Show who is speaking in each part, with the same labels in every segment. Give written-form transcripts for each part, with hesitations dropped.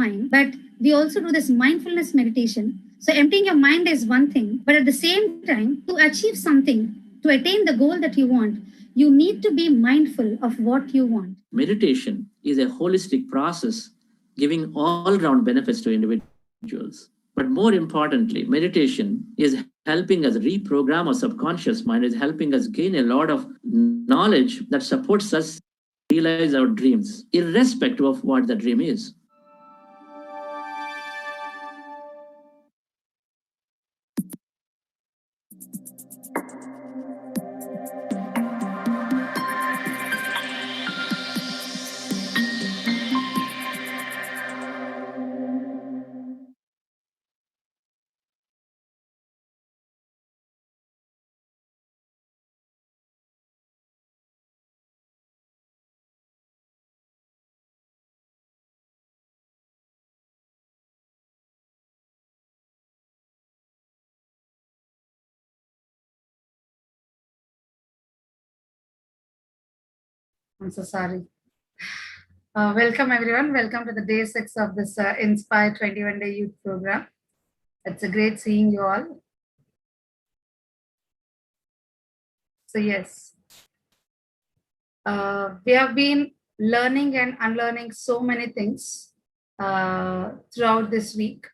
Speaker 1: mind, but we also do this mindfulness meditation. So emptying your mind is one thing, but at the same time, to achieve something, to attain the goal that you want, you need to be mindful of what you want.
Speaker 2: Meditation is a holistic process giving all round benefits to individuals. But more importantly, meditation is helping us reprogram our subconscious mind, is helping us gain a lot of knowledge that supports us realize our dreams, irrespective of what the dream is.
Speaker 3: I'm so sorry. Welcome everyone. Welcome to the day 6 of this Inspire 21-day youth program. It's a great seeing you all. So yes, we have been learning and unlearning so many things throughout this week.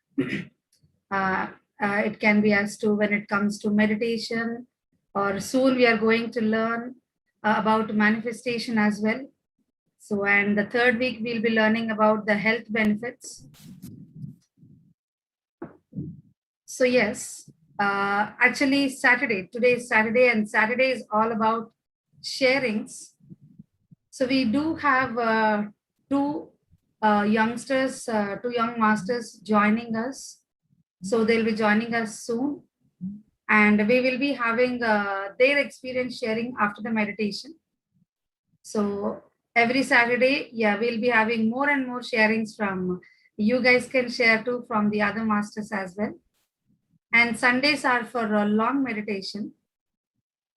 Speaker 3: It can be as to when it comes to meditation, or soon we are going to learn about manifestation as well. So, and the third week we'll be learning about the health benefits. So yes, actually today is Saturday, and Saturday is all about sharings. So we do have two youngsters, two young masters joining us. So they'll be joining us soon, and we will be having their experience sharing after the meditation. So every Saturday, yeah, we'll be having more and more sharings from you guys can share too from the other masters as well. And Sundays are for a long meditation.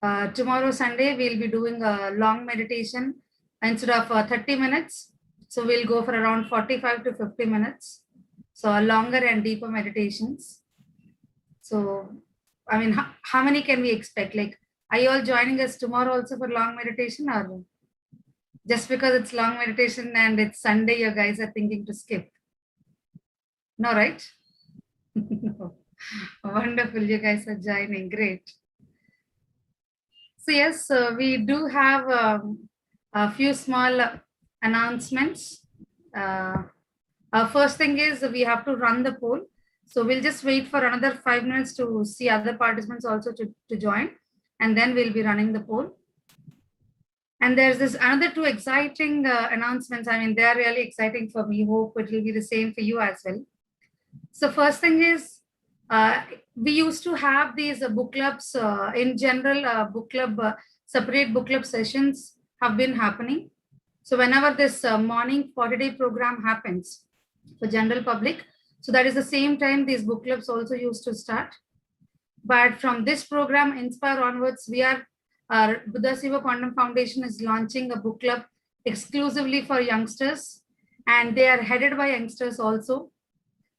Speaker 3: Tomorrow Sunday, we'll be doing a long meditation instead of 30 minutes. So we'll go for around 45 to 50 minutes. So a longer and deeper meditations. So, I mean, how many can we expect? Like, are you all joining us tomorrow also for long meditation, or just because it's long meditation and it's Sunday, you guys are thinking to skip? No, right? No. Wonderful, you guys are joining. Great. So yes, we do have a few small announcements. First thing is we have to run the poll. So we'll just wait for another 5 minutes to see other participants also to join, and then we'll be running the poll. And there's this another two exciting announcements. I mean, they're really exciting for me. Hope it will be the same for you as well. So first thing is, we used to have these book clubs in general, book club, separate book club sessions have been happening. So whenever this morning 40-day program happens for general public, so that is the same time these book clubs also used to start. But from this program, Inspire onwards, we are, Buddha Siva Quantum Foundation is launching a book club exclusively for youngsters, and they are headed by youngsters also,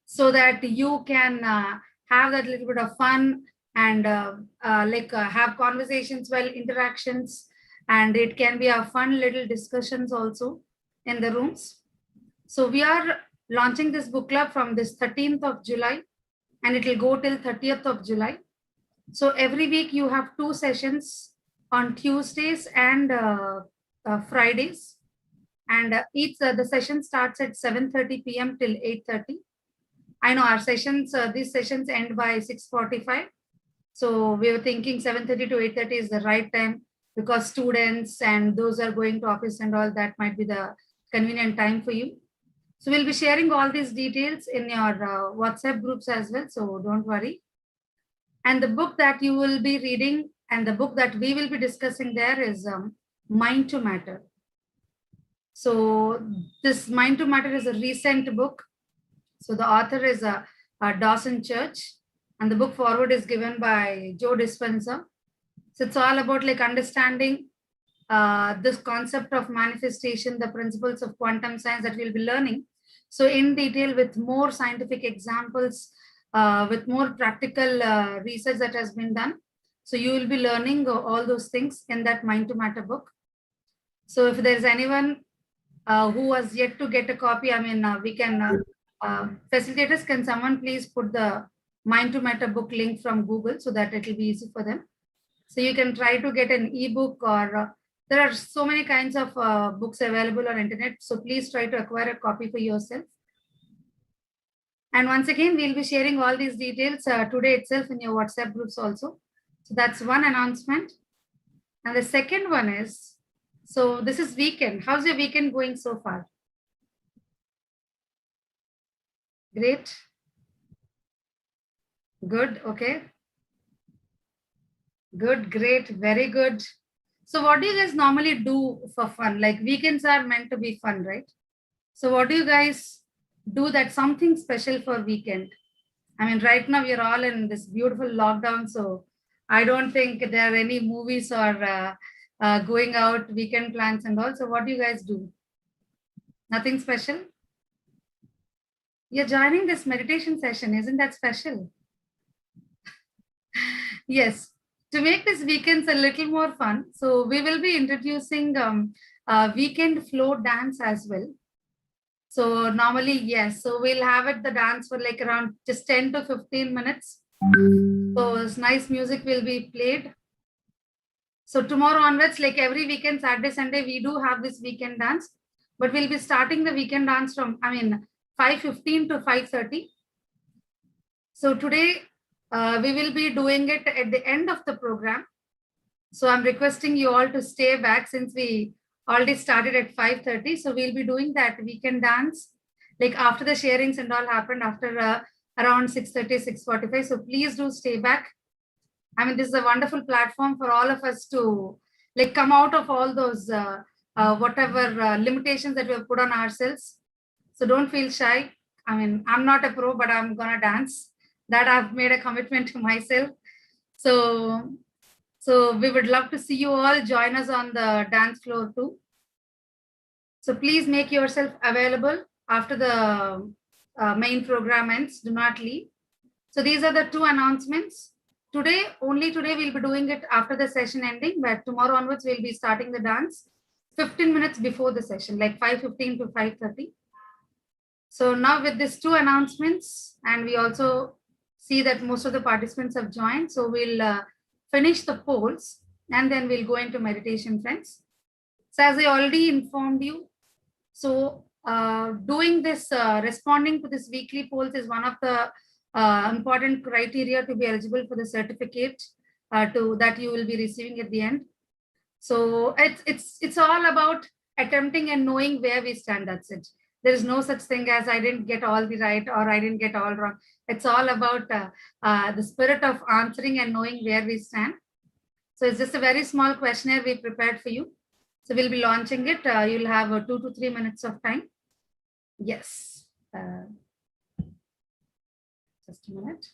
Speaker 3: so that you can have that little bit of fun and have conversations, well, interactions, and it can be a fun little discussions also in the rooms. So we are launching this book club from this 13th of July, and it will go till 30th of July. So every week you have 2 sessions on Tuesdays and Fridays, and each the session starts at 7:30 p.m. till 8:30. I know our sessions, these sessions end by 6:45. So we were thinking 7:30 to 8:30 is the right time, because students and those are going to office and all, that might be the convenient time for you. So we'll be sharing all these details in your WhatsApp groups as well. So don't worry. And the book that you will be reading and the book that we will be discussing there is Mind to Matter. So this Mind to Matter is a recent book. So the author is Dawson Church, and the book forward is given by Joe Dispenza. So it's all about like understanding this concept of manifestation, the principles of quantum science that we'll be learning So in detail with more scientific examples, with more practical research that has been done. So you will be learning all those things in that Mind to Matter book. So if there's anyone who has yet to get a copy, I mean, we can, facilitators, can someone please put the Mind to Matter book link from Google so that it will be easy for them. So you can try to get an ebook, or there are so many kinds of books available on internet. So please try to acquire a copy for yourself. And once again, we'll be sharing all these details today itself in your WhatsApp groups also. So that's one announcement. And the second one is, so this is weekend. How's your weekend going so far? Great. Good. Okay. Good. Great. Very good. So what do you guys normally do for fun? Like weekends are meant to be fun, right? So what do you guys do that's something special for weekend? I mean, right now we're all in this beautiful lockdown, so I don't think there are any movies or going out, weekend plans and all. So what do you guys do? Nothing special? You're joining this meditation session, isn't that special? Yes, to make this weekends a little more fun, so we will be introducing weekend flow dance as well. So normally, yes, so we'll have it the dance for like around just 10 to 15 minutes. So it's nice music will be played. So tomorrow onwards, like every weekend, Saturday, Sunday, we do have this weekend dance, but we'll be starting the weekend dance from, I mean, 5:15 to 5:30. So today, we will be doing it at the end of the program. So I'm requesting you all to stay back since we already started at 5:30. So we'll be doing that weekend dance, like after the sharings and all happened after around 6:30, 6:45. So please do stay back. I mean, this is a wonderful platform for all of us to like come out of all those whatever limitations that we have put on ourselves. So don't feel shy. I mean, I'm not a pro, but I'm gonna dance. That I've made a commitment to myself. So we would love to see you all join us on the dance floor too. So please make yourself available after the main program ends. Do not leave. So these are the two announcements. Only today we'll be doing it after the session ending, but tomorrow onwards we'll be starting the dance 15 minutes before the session, like 5:15 to 5:30. So now with these two announcements, and we also see that most of the participants have joined, so we'll finish the polls and then we'll go into meditation, friends. So as I already informed you, so doing this, responding to this weekly polls is one of the important criteria to be eligible for the certificate that you will be receiving at the end. So it's all about attempting and knowing where we stand. That's it. There is no such thing as I didn't get all the right or I didn't get all wrong. It's all about the spirit of answering and knowing where we stand. So it's just a very small questionnaire we prepared for you. So we'll be launching it. You'll have 2 to 3 minutes of time. Yes. Just a minute.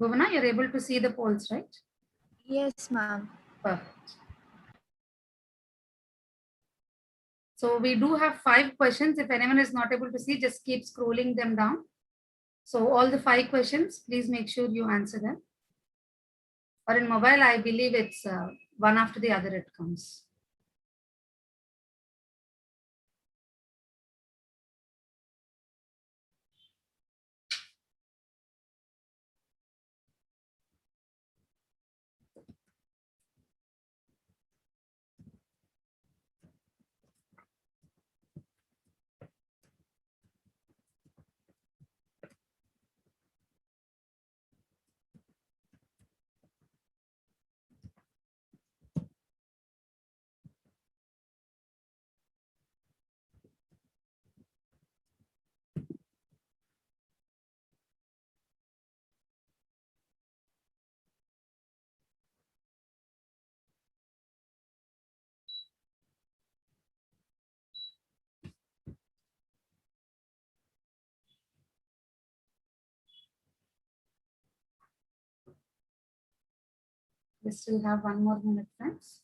Speaker 3: Bhuvana, you're able to see the polls, right?
Speaker 4: Yes, ma'am.
Speaker 3: Perfect. So we do have 5 questions. If anyone is not able to see, just keep scrolling them down. So all the 5 questions, please make sure you answer them. Or in mobile, I believe it's one after the other it comes. We still have 1 more minute, friends.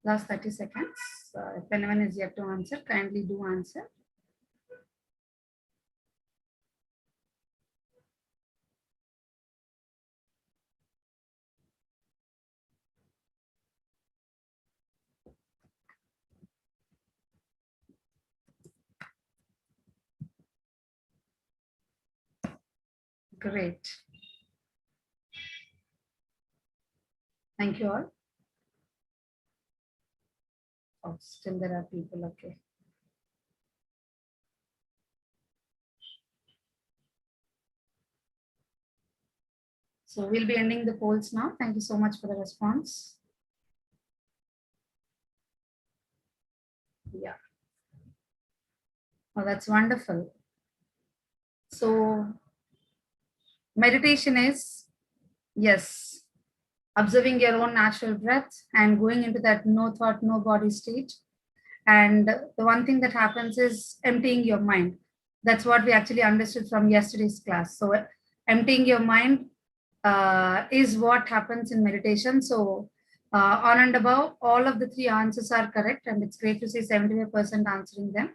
Speaker 3: Last 30 seconds. If anyone is yet to answer, kindly do answer. Great. Thank you all. Oh, still there are people. Okay. So we'll be ending the polls now. Thank you so much for the response. Yeah. Oh, that's wonderful. So meditation is, yes, observing your own natural breath and going into that no thought, no body state. And the one thing that happens is emptying your mind. That's what we actually understood from yesterday's class. So emptying your mind is what happens in meditation. So on and above, all of the 3 answers are correct. And it's great to see 75% answering them.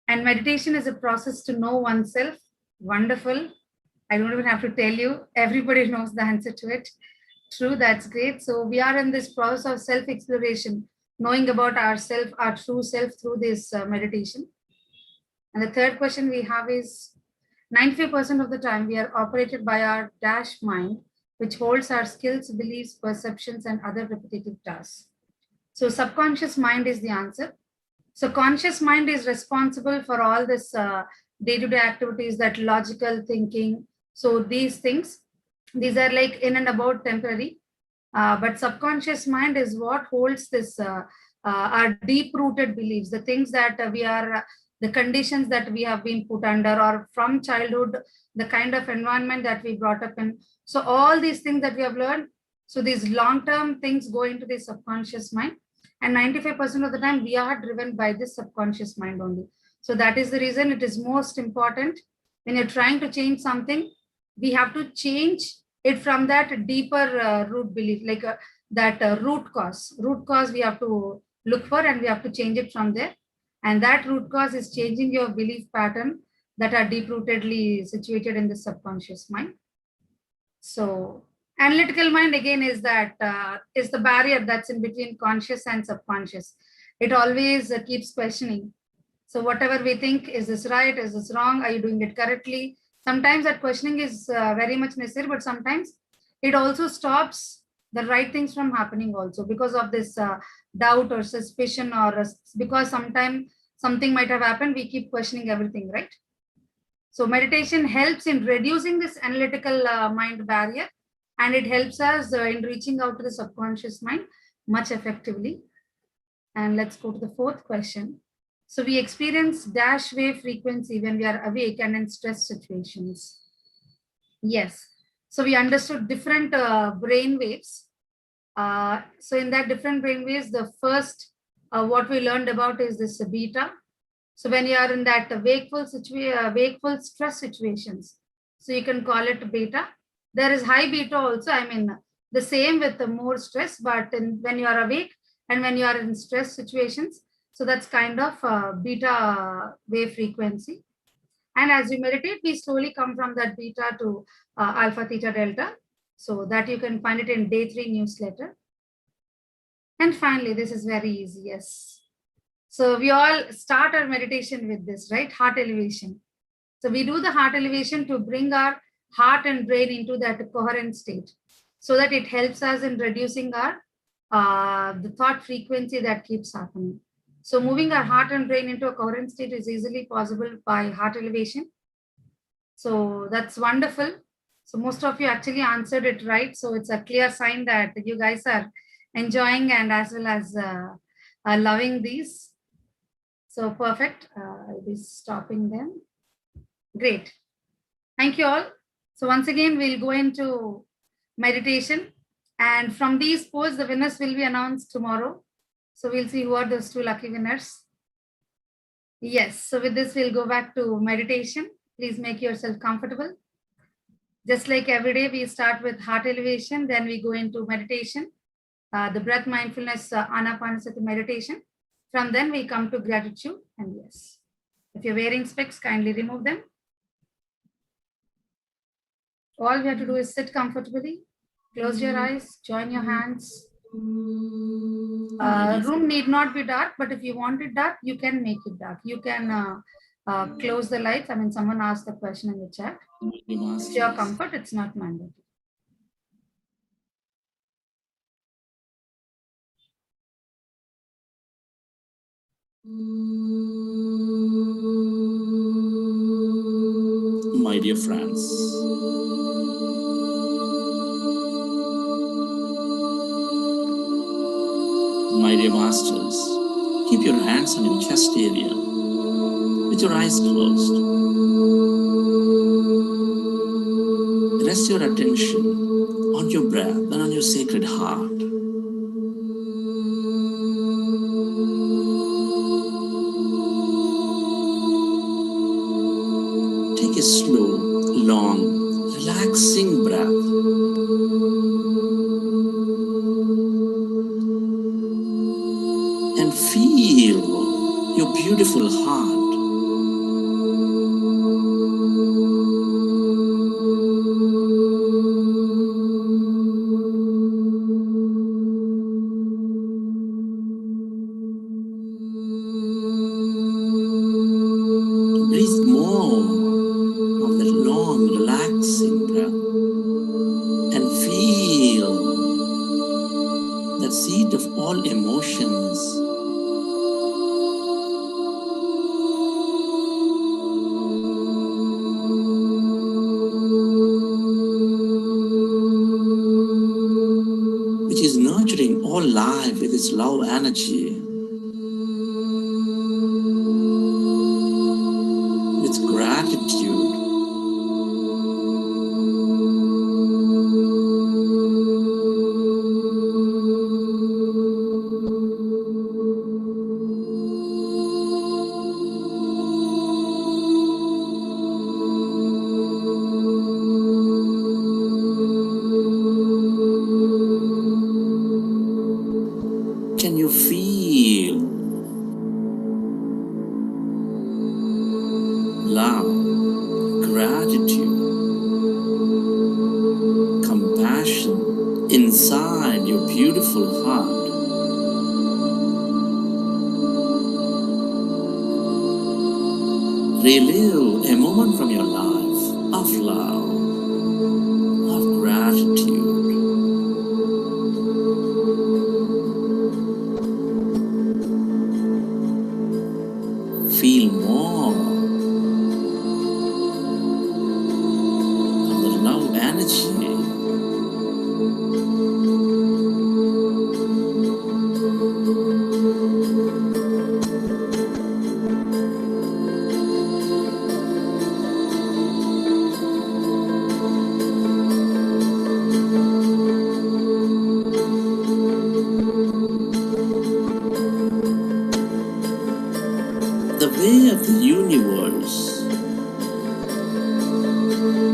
Speaker 3: And meditation is a process to know oneself. Wonderful. I don't even have to tell you. Everybody knows the answer to it. True, that's great. So we are in this process of self-exploration, knowing about ourself, our true self through this meditation. And the third question we have is 95% of the time we are operated by our dash mind, which holds our skills, beliefs, perceptions, and other repetitive tasks. So subconscious mind is the answer. So conscious mind is responsible for all this day-to-day activities, that logical thinking. So these things, these are like in and about temporary. But subconscious mind is what holds this, our deep-rooted beliefs, the things that we are, the conditions that we have been put under, or from childhood, the kind of environment that we brought up in. So all these things that we have learned, so these long-term things go into the subconscious mind. And 95% of the time, we are driven by this subconscious mind only. So that is the reason it is most important when you're trying to change something, we have to change it from that deeper root belief, like that root cause. Root cause we have to look for, and we have to change it from there. And that root cause is changing your belief pattern that are deep-rootedly situated in the subconscious mind. So analytical mind again is that is the barrier that's in between conscious and subconscious. It always keeps questioning. So whatever we think, is this right? Is this wrong? Are you doing it correctly? Sometimes that questioning is very much necessary, but sometimes it also stops the right things from happening also because of this doubt or suspicion, or because sometimes something might have happened, we keep questioning everything, right? So meditation helps in reducing this analytical mind barrier, and it helps us in reaching out to the subconscious mind much effectively. And let's go to the fourth question. So we experience dash wave frequency when we are awake and in stress situations. Yes. So we understood different brain waves. So in that different brain waves, the first what we learned about is this beta. So when you are in that wakeful stress situations, so you can call it beta. There is high beta also. I mean, the same with the more stress, but when you are awake and when you are in stress situations, so that's kind of beta wave frequency. And as you meditate, we slowly come from that beta to alpha, theta, delta. So that you can find it in day 3 newsletter. And finally, this is very easy. Yes. So we all start our meditation with this, right? Heart elevation. So we do the heart elevation to bring our heart and brain into that coherent state, so that it helps us in reducing our the thought frequency that keeps happening. So moving our heart and brain into a coherent state is easily possible by heart elevation. So that's wonderful. So most of you actually answered it right. So it's a clear sign that you guys are enjoying and as well as loving these. So perfect. I'll be stopping them. Great. Thank you all. So once again, we'll go into meditation. And from these polls, the winners will be announced tomorrow. So we'll see who are those 2 lucky winners. Yes. So with this, we'll go back to meditation. Please make yourself comfortable. Just like every day, we start with heart elevation, then we go into meditation, the breath mindfulness, anapanasati meditation. From then we come to gratitude. And yes, if you're wearing specs, kindly remove them. All we have to do is sit comfortably, close your eyes, join your hands. Room need not be dark, but if you want it dark, you can make it dark. You can close the lights. I mean, someone asked the question in the chat. It's your comfort, it's not mandatory.
Speaker 5: My dear friends, my dear masters, keep your hands on your chest area with your eyes closed. Rest your attention on your breath and on your sacred heart. Take a slow, long, relaxing breath. And feel your beautiful heart. Breathe more of that long, relaxing breath and feel that seat of all emotions. Which is nurturing all life with its love energy. With gratitude. Can you feel love, gratitude, compassion inside your beautiful heart? Relive a moment from your life of love, of gratitude. Feel more of the love energy. The way of the universe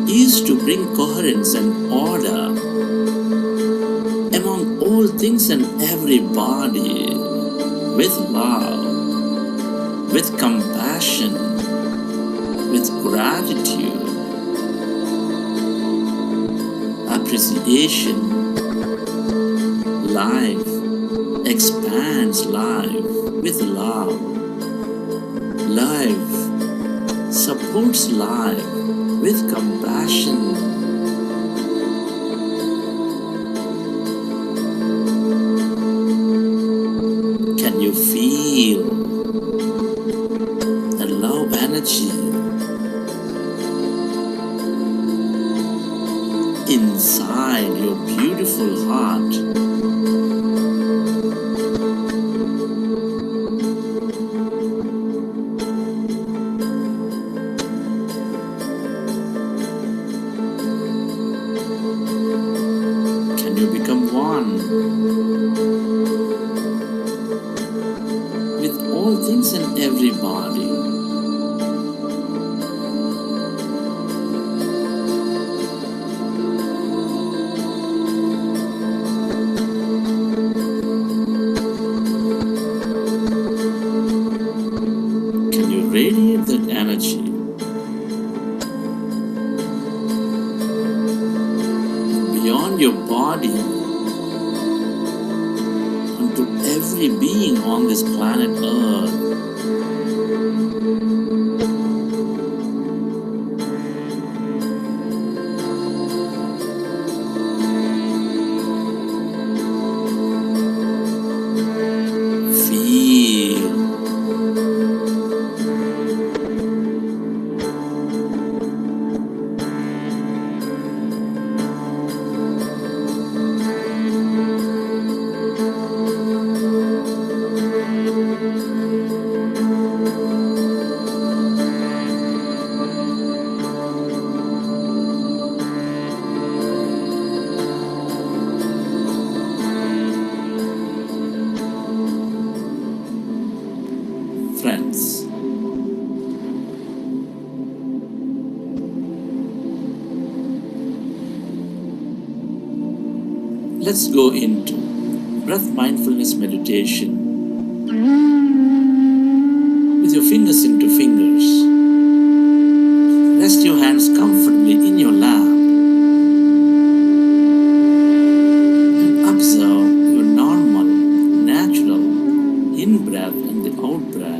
Speaker 5: is to bring coherence and order among all things and everybody with love, with compassion, with gratitude, appreciation. Life expands life with love. Life supports life with compassion. Can you feel the love energy inside your beautiful heart? Can you become one with all things and everybody? Can you radiate that energy beyond your body onto every being on this planet Earth? Feel friends. Let's go into breath mindfulness meditation with your fingers into fingers. Rest your hands comfortably in your lap and observe your normal, natural in-breath and the out-breath.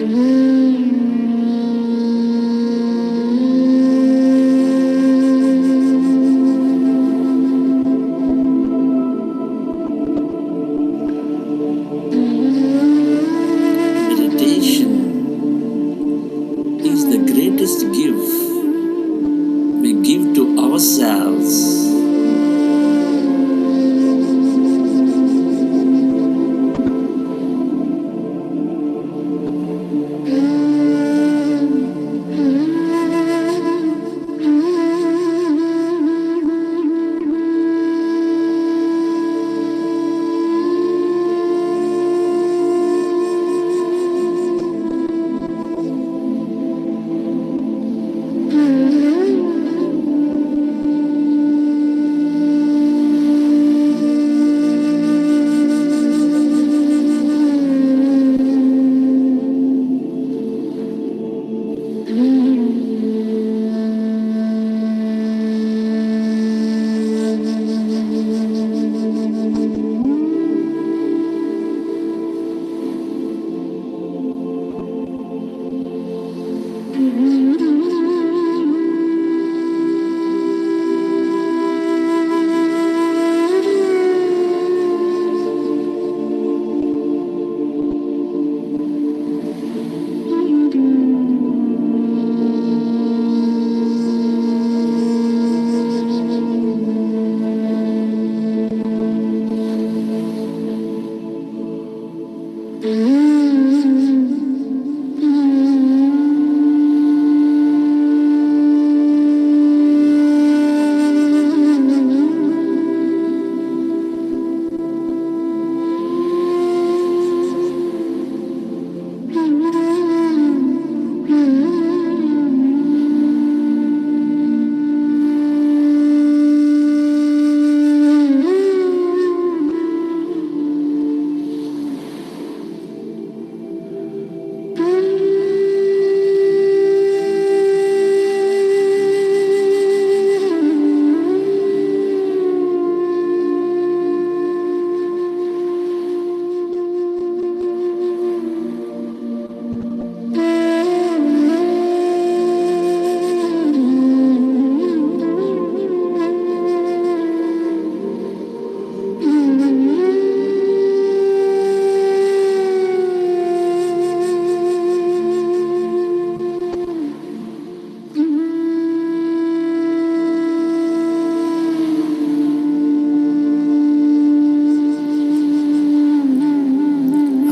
Speaker 5: Meditation is the greatest gift we give to ourselves.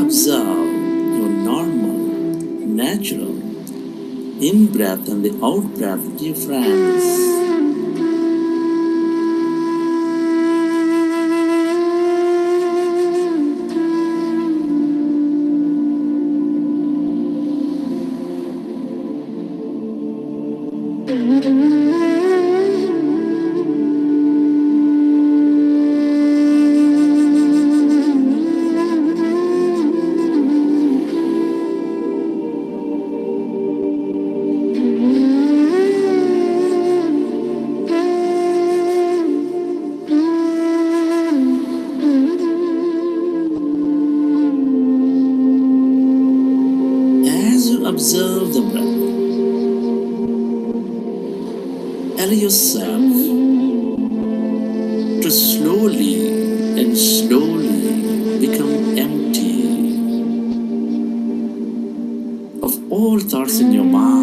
Speaker 5: Observe your normal, natural in-breath and the out-breath, dear friends. As you observe the breath, allow yourself to slowly and slowly become empty of all thoughts in your mind.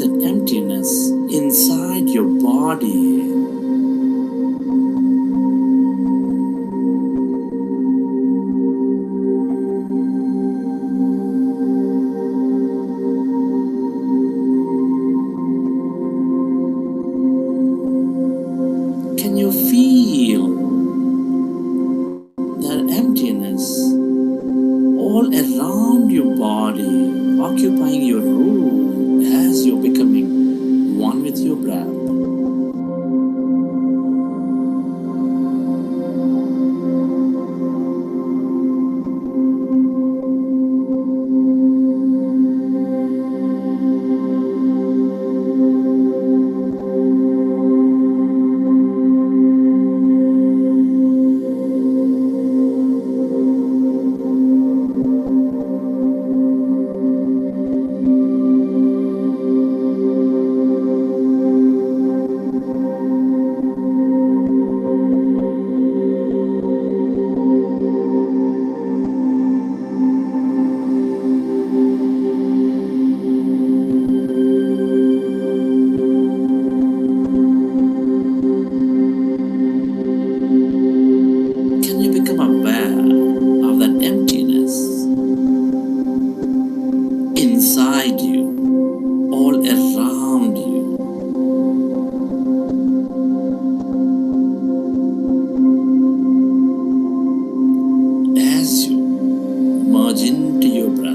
Speaker 5: that emptiness inside your body. Can you feel that emptiness all around your body, occupying your room as you're becoming one with your breath? Can you become aware of that emptiness inside you, all around you? As you merge into your breath,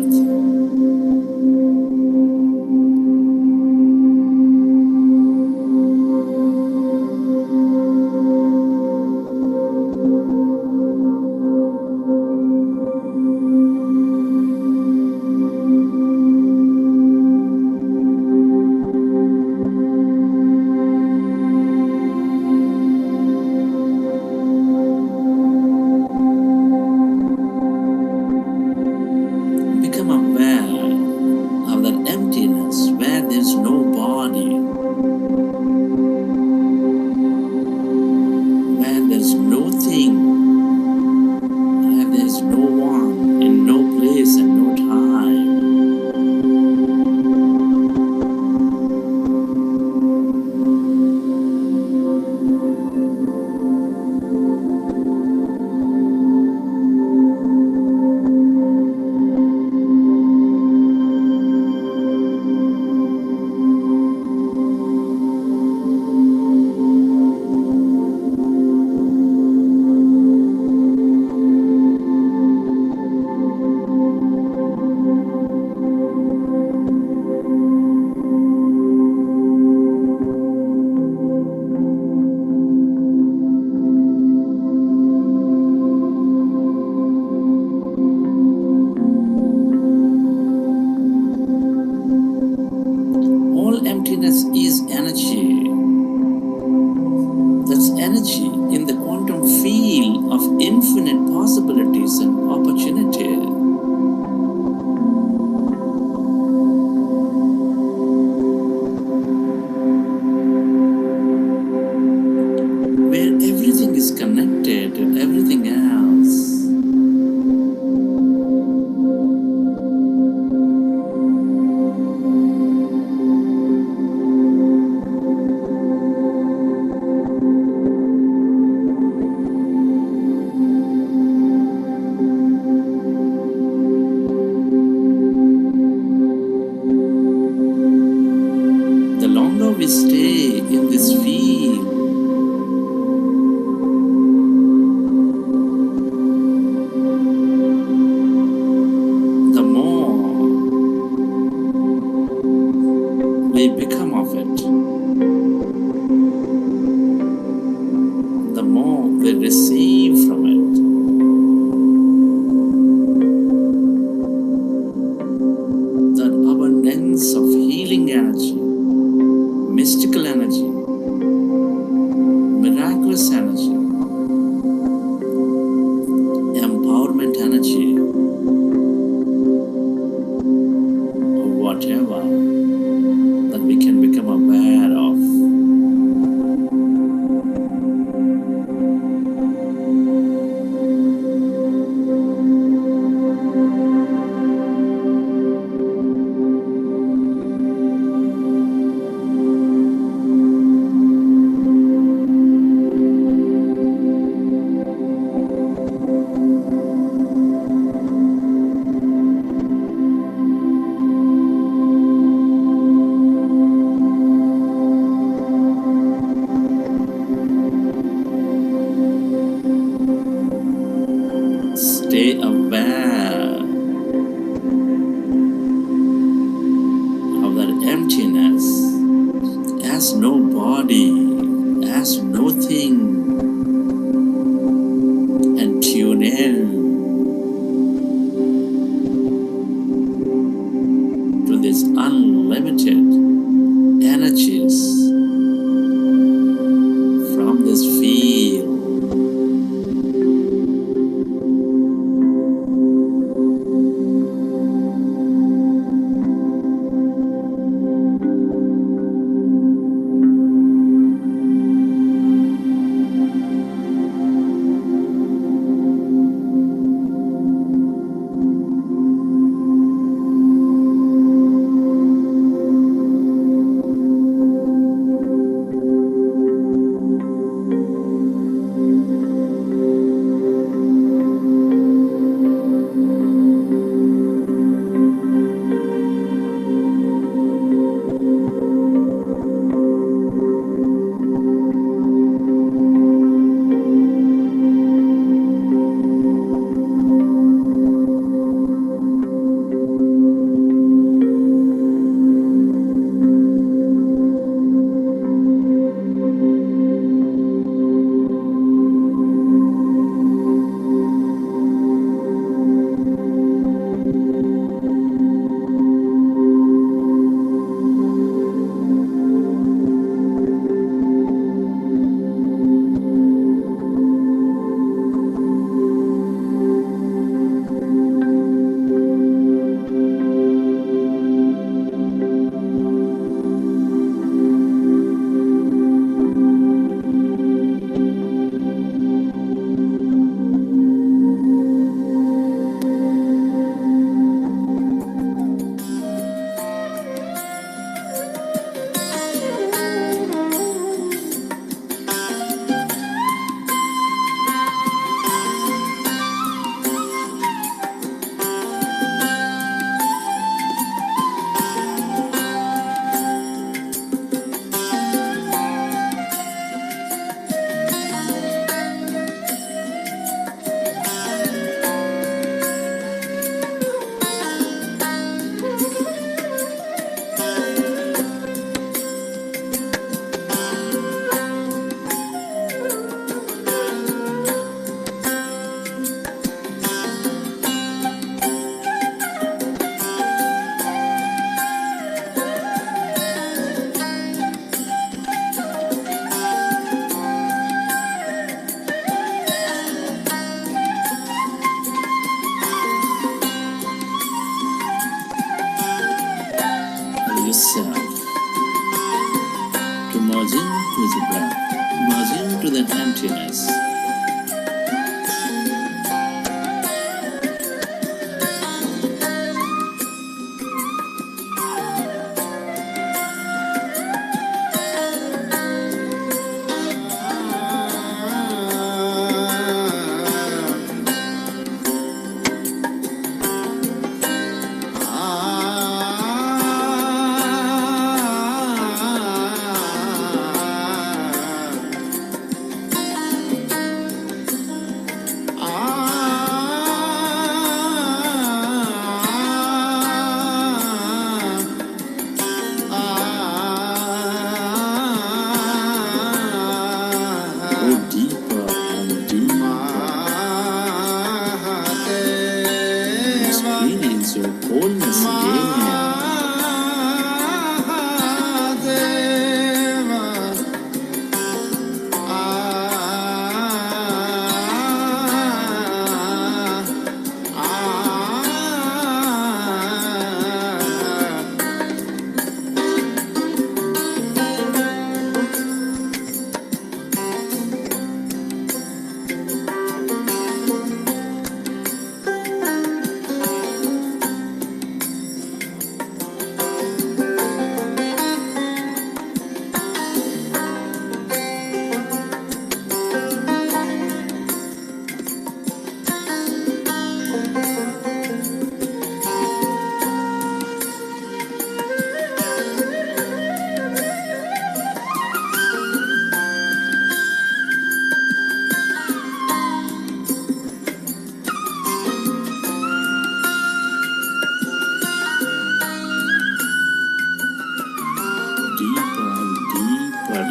Speaker 5: become aware of that emptiness where there's no body, where there's no thing, where there's no one, and no place and no time. All emptiness is energy. That's energy in the quantum field of infinite possibilities and opportunity. Where everything is connected to everything else. The longer we stay in this field, the more we become of it, the more we receive from it. That abundance of healing energy, mystical energy, miraculous energy, empowerment energy, or whatever that we can become aware of. as no body, as nothing, and tune in to this unlimited energies from this field. Yourself to merge in with the breath, merge into the emptiness.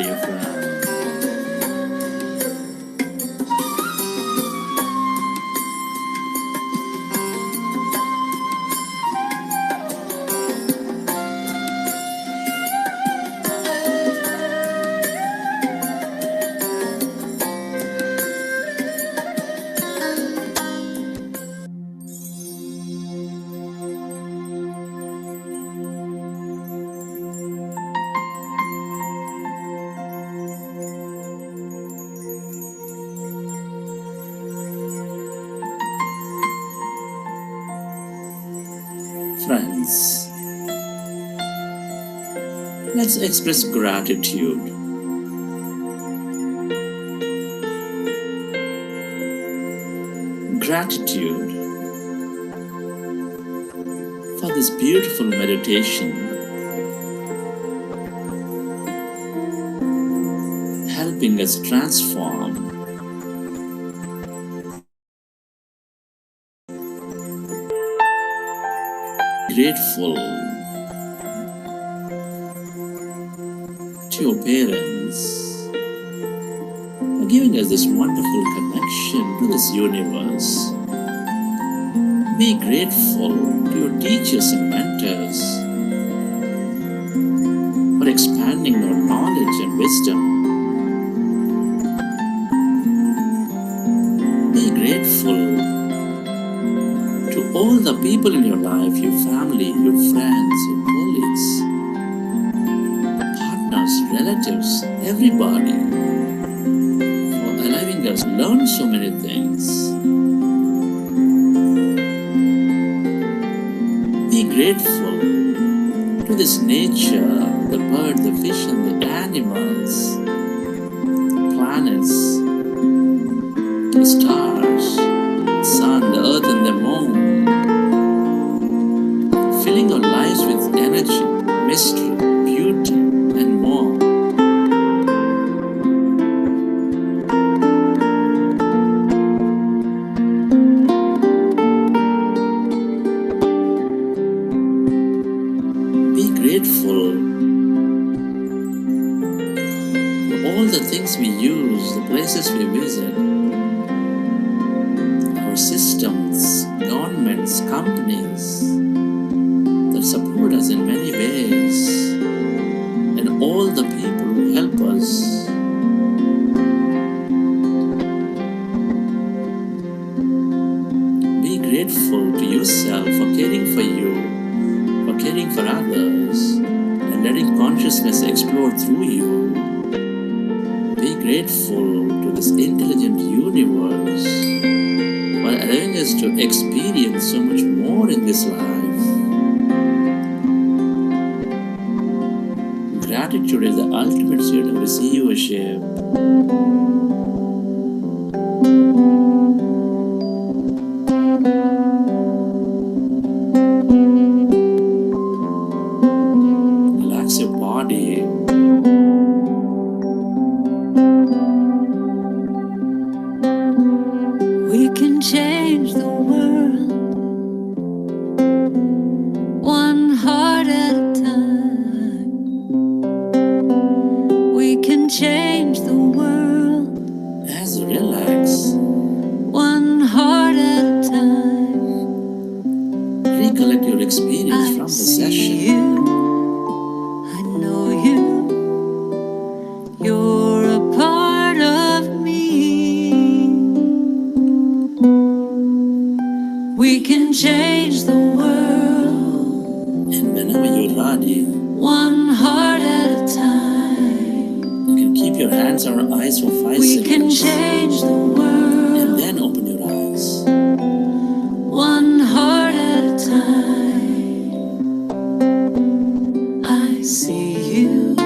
Speaker 5: dear friend. Friends, let's express gratitude. Gratitude for this beautiful meditation, helping us transform grateful to your parents for giving us this wonderful connection to this universe. Be grateful to your teachers and mentors for expanding your knowledge and wisdom. Be grateful to all the people in your life, your family, your friends, your colleagues, partners, relatives, everybody, for allowing us to learn so many things. Be grateful to this nature, the bird, the fish, and the animals, the planets, the stars, the sun, the earth, and the moon, filling our lives with energy, mystery, beauty, and more. Be grateful for all the things we use, the places we visit, our systems, governments, companies that support us in many ways, and all the people who help us. Be grateful to yourself for caring for you, for caring for others, and letting consciousness explore through you. Be grateful to this intelligent universe for allowing us to experience so much more in this life. Gratitude is the ultimate state of receivership. Relax your body.
Speaker 6: We can change the world one heart at a time. We can change the world
Speaker 5: As you relax,
Speaker 6: one heart at a time.
Speaker 5: recollect your experience from
Speaker 6: I
Speaker 5: the
Speaker 6: see
Speaker 5: session.
Speaker 6: you, I know you, you're a part of me. We can change the world
Speaker 5: And whenever you're ready,
Speaker 6: one heart at a time.
Speaker 5: you can keep your hands on your eyes for 5
Speaker 6: We can
Speaker 5: seconds
Speaker 6: change the world
Speaker 5: and then open your eyes.
Speaker 6: one heart at a time. I see you,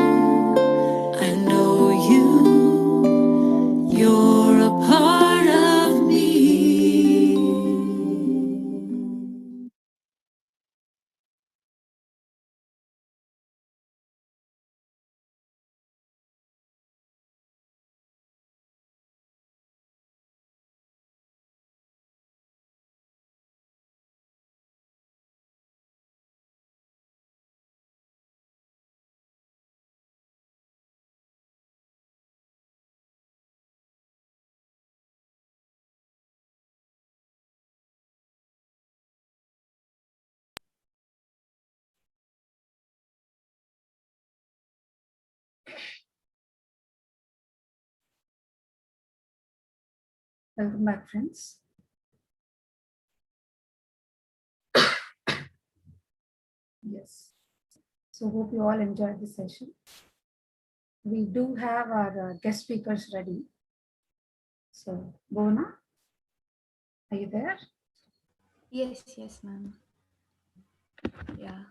Speaker 6: I know you, you're a part
Speaker 3: Welcome back, friends. Yes. So hope you all enjoyed the session. We do have our guest speakers ready. So, Bona, are you there?
Speaker 4: Yes, ma'am. Yeah.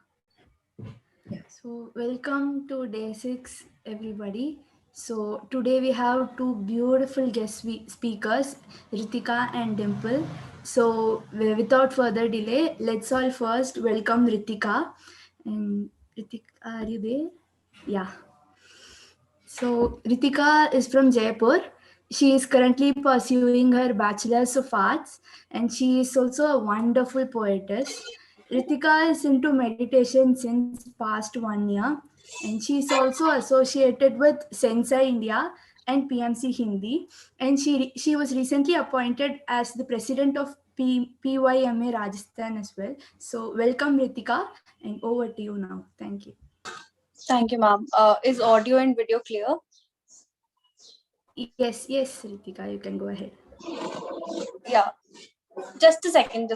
Speaker 3: Yeah.
Speaker 4: So welcome to Day-6, everybody. So today we have two beautiful guest speakers, Ritika and Dimple. So without further delay, let's all first welcome Ritika. And Ritika, are you there? Yeah. So Ritika is from Jaipur. She is currently pursuing her Bachelor's of Arts, and she is also a wonderful poetess. Ritika is into meditation since past 1 year, and she is also associated with Sensei India and PMC Hindi. And she was recently appointed as the president of PYMA Rajasthan as well. So welcome, Ritika, and over to you now. Thank you.
Speaker 7: Thank you, ma'am. Is audio and video clear?
Speaker 4: Yes, Ritika, you can go ahead.
Speaker 7: Yeah. Just a second.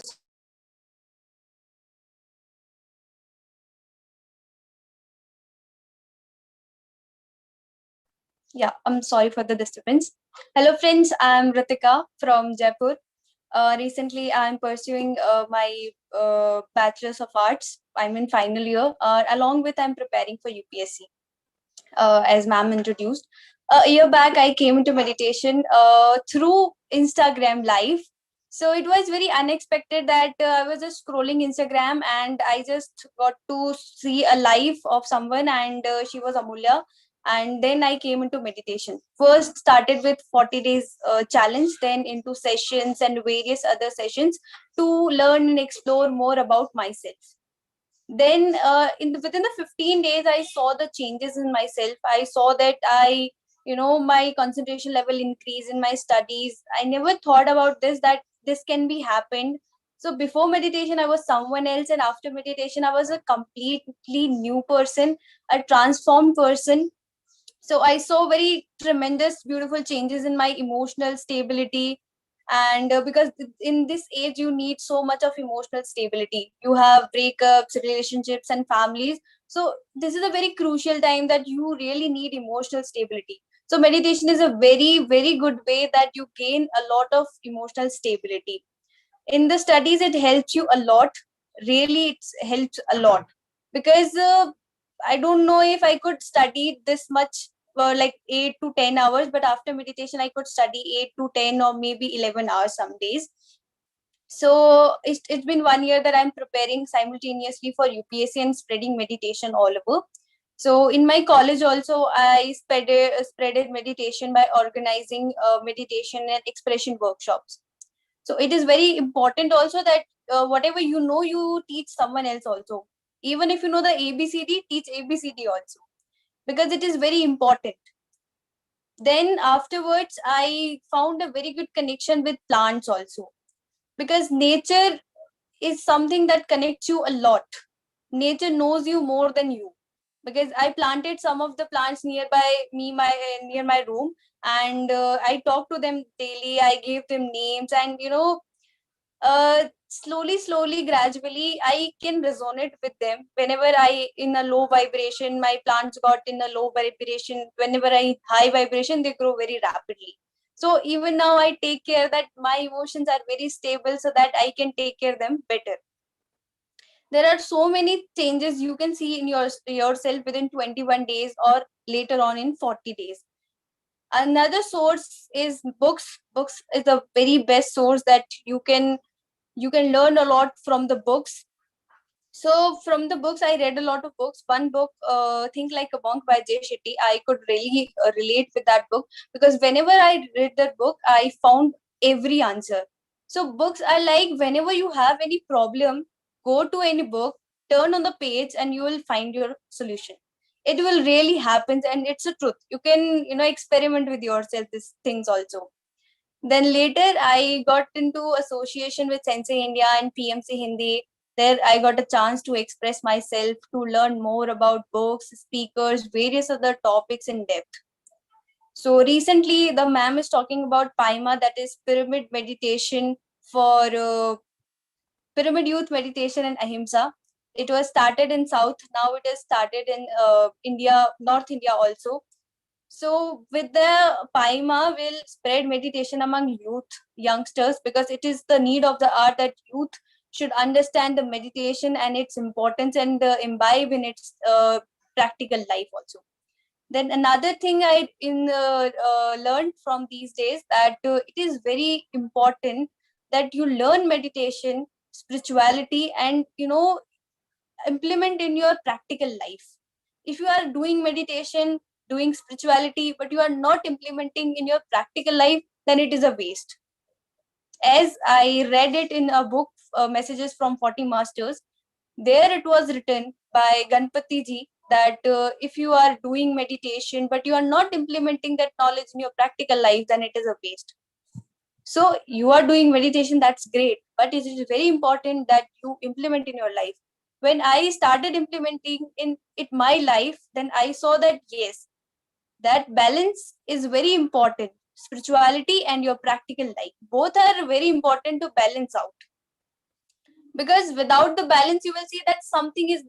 Speaker 7: Yeah, I'm sorry for the disturbance. Hello, friends. I'm Ritika from Jaipur. Recently, I'm pursuing my Bachelor's of Arts. I'm in final year. Along with, I'm preparing for UPSC. As ma'am introduced. A year back, I came into meditation through Instagram Live. So it was very unexpected that I was just scrolling Instagram and I just got to see a live of someone, and she was Amulya. And then I came into meditation. First started with 40 days challenge, then into sessions and various other sessions to learn and explore more about myself. Then within the 15 days I saw the changes in myself. I saw that my concentration level increase in my studies. I never thought about this, that this can be happened. So before meditation I was someone else, and after meditation I was a completely new person, a transformed person. So I saw very tremendous beautiful changes in my emotional stability. And because in this age you need so much of emotional stability, you have breakups, relationships and families. So this is a very crucial time that you really need emotional stability. So meditation is a very, very good way that you gain a lot of emotional stability. In the studies it helps you a lot. Really, it's helps a lot, because I don't know if I could study this much for like 8 to 10 hours, but after meditation I could study 8 to 10 or maybe 11 hours some days. So it's been 1 year that I'm preparing simultaneously for UPSC and spreading meditation all over. So in my college also I spreaded meditation by organizing meditation and expression workshops. So it is very important also that whatever you know, you teach someone else also. Even if you know the ABCD, teach ABCD also, because it is very important. Then afterwards, I found a very good connection with plants also, because nature is something that connects you a lot. Nature knows you more than you, because I planted some of the plants nearby me, near my room, and I talked to them daily. I gave them names, and slowly, gradually I can resonate with them. Whenever I in a low vibration, my plants got in a low vibration. Whenever I high vibration, they grow very rapidly. So even now I take care that my emotions are very stable, so that I can take care of them better. There are so many changes you can see in yourself within 21 days or later on in 40 days. Another source is books. Books is the very best source that you can learn a lot from the books. So from the books, I read a lot of books. One book, Think Like a Monk by Jay Shetty, I could really relate with that book, because whenever I read that book, I found every answer. So books are like, whenever you have any problem, go to any book, turn on the page, and you will find your solution. It will really happen, and it's a truth. You can experiment with yourself these things also. Then later, I got into association with Sensei India and PMC Hindi. There, I got a chance to express myself, to learn more about books, speakers, various other topics in depth. So recently, the ma'am is talking about PAIMA, that is pyramid meditation for pyramid youth meditation and ahimsa. It was started in South. Now it is started in India, North India also. So with the PAIMA, will spread meditation among youth, youngsters, because it is the need of the hour that youth should understand the meditation and its importance and imbibe in its practical life also. Then another thing I learned from these days, that it is very important that you learn meditation, spirituality, and implement in your practical life. If you are doing meditation, doing spirituality, but you are not implementing in your practical life, then it is a waste. As I read it in a book, Messages from 40 Masters, there it was written by Ganpati ji that if you are doing meditation but you are not implementing that knowledge in your practical life, then it is a waste. So you are doing meditation, that's great, but it is very important that you implement in your life. When I started implementing in it my life, then I saw that yes, that balance is very important. Spirituality and your practical life, both are very important to balance out, because without the balance you will see that something is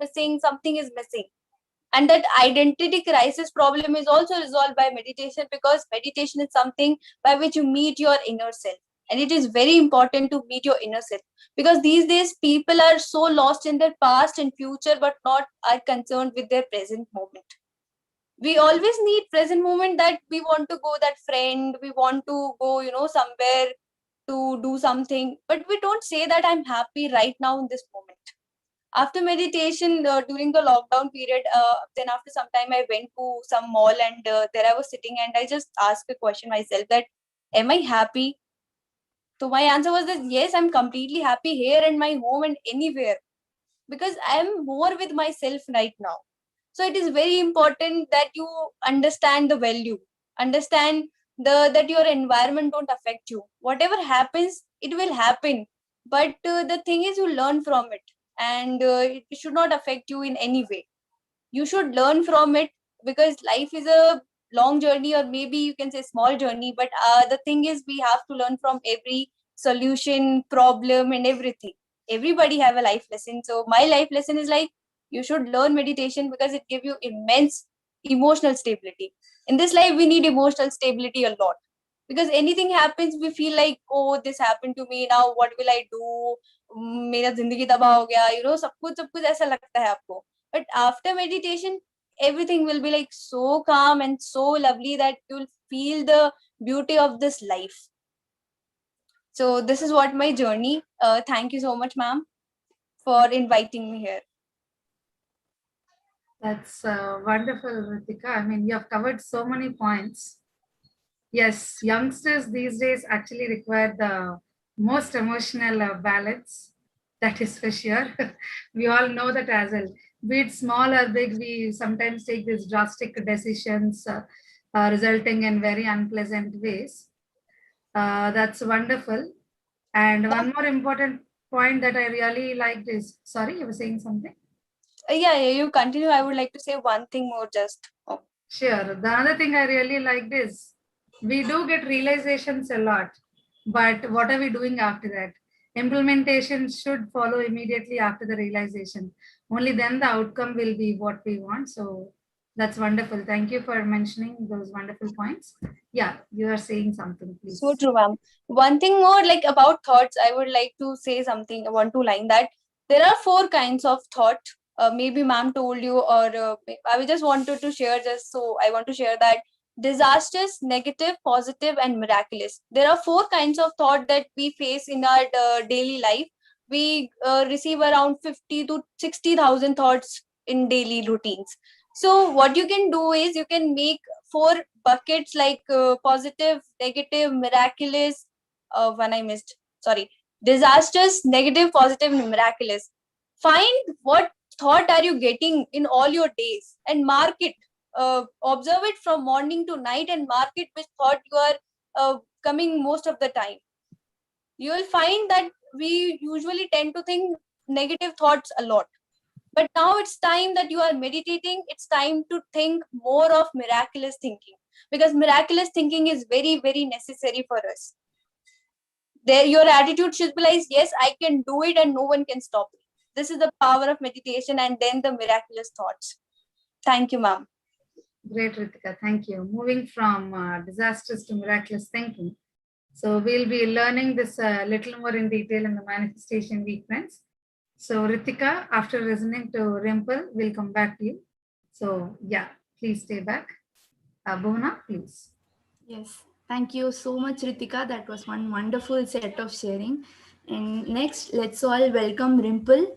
Speaker 7: missing. And that identity crisis problem is also resolved by meditation, because meditation is something by which you meet your inner self, and it is very important to meet your inner self, because these days people are so lost in their past and future but not are concerned with their present moment. We always need present moment, that we want to go that friend, we want to go somewhere to do something, but we don't say that I'm happy right now in this moment. After meditation, during the lockdown period, then after some time I went to some mall, and there I was sitting, and I just asked a question myself, that am I happy? So my answer was that yes, I'm completely happy here and my home and anywhere, because I'm more with myself right now. So it is very important that you understand the value, understand that your environment don't affect you. Whatever happens, it will happen, but the thing is you learn from it, and it should not affect you in any way. You should learn from it, because life is a long journey, or maybe you can say small journey, but the thing is we have to learn from every solution, problem, and everything. Everybody have a life lesson. So my life lesson is like, you should learn meditation, because it gives you immense emotional stability. In this life we need emotional stability a lot, because anything happens we feel like, oh, this happened to me, now what will I do? मेरा जिंदगी तबाह हो गया, सब कुछ ऐसा लगता है आपको. But after meditation, everything will be like so calm and so lovely that you'll feel the beauty of this life. So this is what my journey. Thank you so much, ma'am, for inviting me here.
Speaker 3: That's wonderful, Ritika. I mean, you have covered so many points. Yes, youngsters these days actually require the most emotional balance. That is for sure. We all know that as well. Be it small or big, we sometimes take these drastic decisions resulting in very unpleasant ways. That's wonderful. And one more important point that I really liked is, sorry, you were saying something?
Speaker 7: Yeah, you continue. I would like to say one thing more just. Oh.
Speaker 3: Sure. The other thing I really liked is we do get realizations a lot, but what are we doing after that? Implementation should follow immediately after the realization. Only then the outcome will be what we want. So that's wonderful. Thank you for mentioning those wonderful points. Yeah, you are saying something, please.
Speaker 7: So true, ma'am. One thing more, like about thoughts, I would like to say something, one, two line, that there are 4 kinds of thought. Maybe ma'am told you, or I just wanted to share, just so I want to share that disastrous, negative, positive, and miraculous. There are 4 kinds of thought that we face in our daily life. We receive around 50 to 60,000 thoughts in daily routines. So what you can do is you can make 4 buckets, like positive, negative, miraculous. One I missed. Sorry, disastrous, negative, positive, and miraculous. Find what thought are you getting in all your days and mark it. Observe it from morning to night and mark it which thought you are coming most of the time. You will find that we usually tend to think negative thoughts a lot. But now it's time that you are meditating. It's time to think more of miraculous thinking. because miraculous thinking is very, very necessary for us. There, your attitude should be like, yes, I can do it and no one can stop me. This is the power of meditation and then the miraculous thoughts. Thank you, ma'am.
Speaker 3: Great, Ritika. Thank you. Moving from disastrous to miraculous thinking. So we'll be learning this a little more in detail in the manifestation week, friends. So Ritika, after listening to Rimple, we'll come back to you. So yeah, please stay back. Bhuvana, please.
Speaker 4: Yes, thank you so much, Ritika. That was one wonderful set of sharing. And next, let's all welcome Rimple.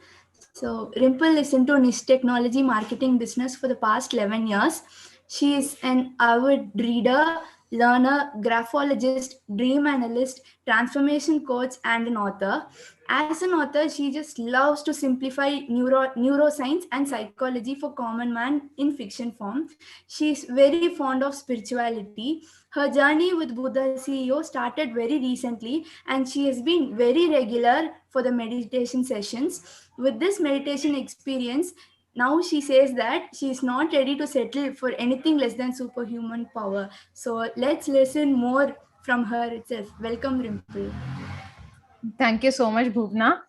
Speaker 4: So, Rimple is into niche technology marketing business for the past 11 years. She is an avid reader, learner, graphologist, dream analyst, transformation coach, and an author. As an author, she just loves to simplify neuroscience and psychology for common man in fiction form. She is very fond of spirituality. Her journey with Buddha CEO started very recently, and she has been very regular for the meditation sessions. With this meditation experience, now she says that she is not ready to settle for anything less than superhuman power. So let's listen more from her itself. Welcome, Rimple.
Speaker 8: Thank you so much, Bhuvna.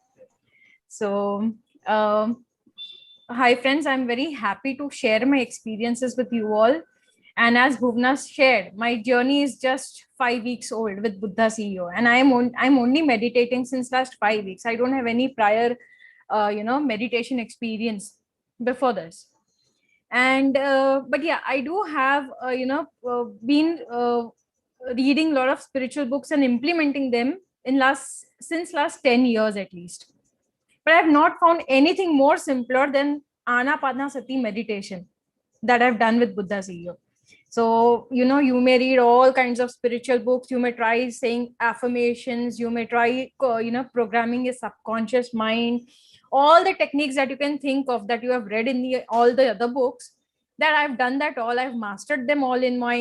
Speaker 8: So, hi friends, I'm very happy to share my experiences with you all. And as Bhuvna shared, my journey is just 5 weeks old with Buddha CEO, and I'm only meditating since last 5 weeks. I don't have any prior, meditation experience before this. And but yeah, I do have been reading a lot of spiritual books and implementing them since last 10 years at least. But I've not found anything more simpler than Anapanasati meditation that I've done with Buddha CEO. So, you may read all kinds of spiritual books. You may try saying affirmations. You may try, programming a subconscious mind. All the techniques that you can think of that you have read in all the other books, that I've done that all. I've mastered them all in my,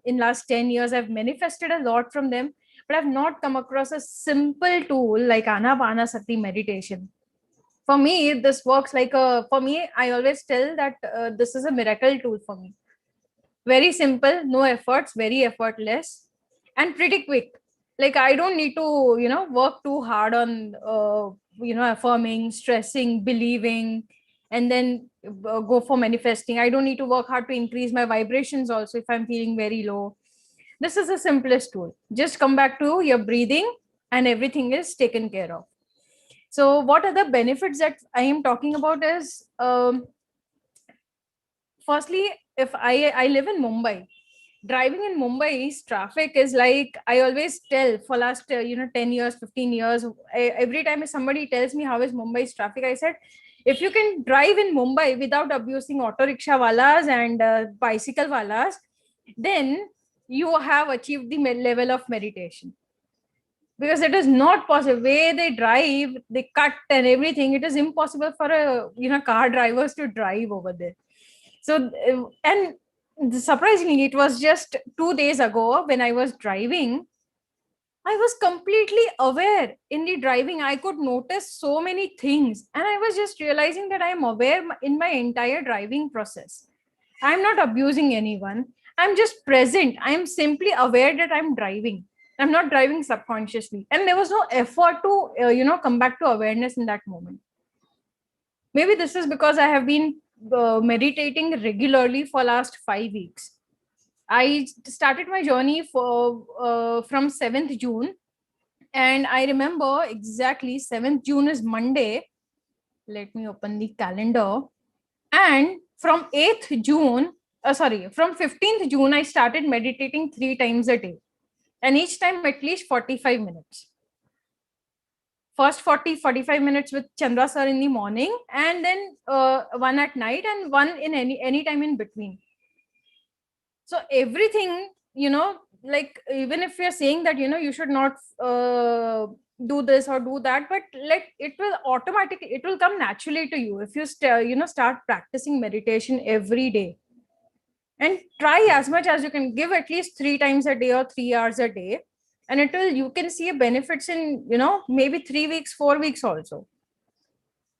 Speaker 8: in last 10 years. I've manifested a lot from them, but I've not come across a simple tool like Anapanasati meditation. For me, this works for me, I always tell that this is a miracle tool for me. Very simple, no efforts, very effortless, and pretty quick. Like, I don't need to, work too hard on, affirming, stressing, believing, and then go for manifesting. I don't need to work hard to increase my vibrations also if I'm feeling very low. This is the simplest tool. Just come back to your breathing and everything is taken care of. So what are the benefits that I am talking about is, firstly, if I live in Mumbai, driving in Mumbai's traffic is like, I always tell for last 10 years, 15 years, every time somebody tells me how is Mumbai's traffic, I said, if you can drive in Mumbai without abusing auto rickshaw walas and bicycle walas, then you have achieved the level of meditation. Because it is not possible. Way they drive, they cut and everything, it is impossible for a car drivers to drive over there. So and surprisingly, it was just 2 days ago when I was driving, I was completely aware in the driving. I could notice so many things, and I was just realizing that I am aware in my entire driving process. I'm not abusing anyone. I'm just present. I'm simply aware that I'm driving. I'm not driving subconsciously, and there was no effort to come back to awareness in that moment. Maybe this is because I have been meditating regularly for last 5 weeks. I started my journey from 7th June, and I remember exactly 7th June is Monday. Let me open the calendar. And from 8th June, from 15th June, I started meditating 3 times a day, and each time at least 45 minutes. First 45 minutes with Chandra sir in the morning, and then one at night, and one in any time in between. So everything, like, even if you're saying that you should not do this or do that, but like, it will come naturally to you if you start practicing meditation every day, and try as much as you can. Give at least 3 times a day or 3 hours a day, and you can see benefits in maybe 3 weeks, 4 weeks also.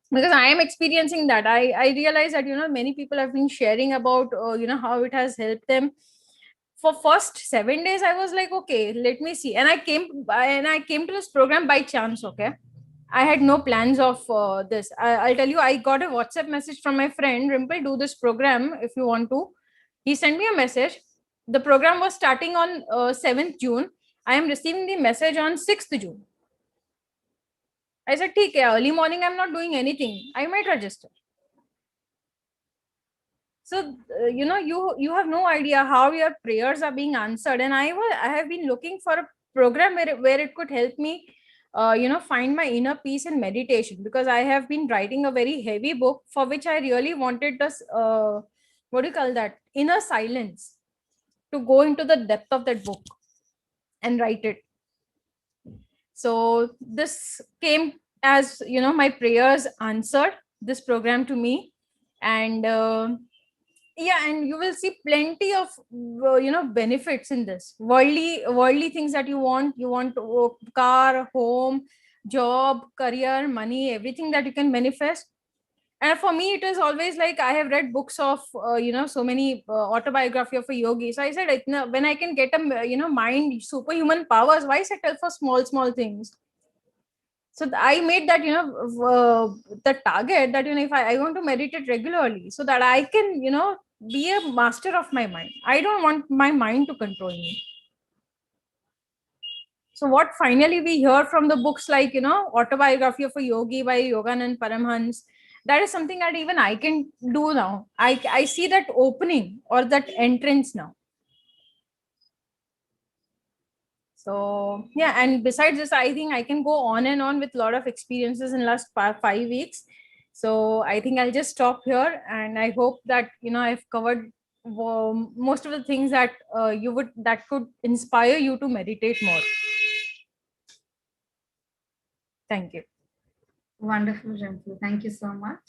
Speaker 8: Because I am experiencing that. I realize that many people have been sharing about how it has helped them. for first 7 days, I was like, okay, let me see. And I came to this program by chance. Okay. I had no plans of this. I'll tell you, I got a WhatsApp message from my friend, Rimple, do this program if you want to. He sent me a message. The program was starting on 7th June. I am receiving the message on 6th June. I said, okay, early morning, I'm not doing anything. I might register. So, you have no idea how your prayers are being answered. And I have been looking for a program where it could help me, find my inner peace in meditation, because I have been writing a very heavy book for which I really wanted this, what do you call that? Inner silence, to go into the depth of that book and write it. So this came as, my prayers answered this program to me. And yeah, and you will see plenty of benefits in this. Worldly things that you want car, home, job, career, money, everything that you can manifest. And for me, it is always like, I have read books of so many autobiography of a yogi. So I said, when I can get a mind superhuman powers, why settle for small things? So I made that the target that if I want to meditate regularly, so that I can be a master of my mind. I don't want my mind to control me. So what finally we hear from the books like autobiography of a yogi by Yoganand Paramhans, that is something that even I can do now. I see that opening or that entrance now. So yeah, and besides this, I think I can go on and on with a lot of experiences in last 5 weeks. So I think I'll just stop here, and I hope that I've covered most of the things that that could inspire you to meditate more. Thank you.
Speaker 3: Wonderful, Rimple. Thank you so much.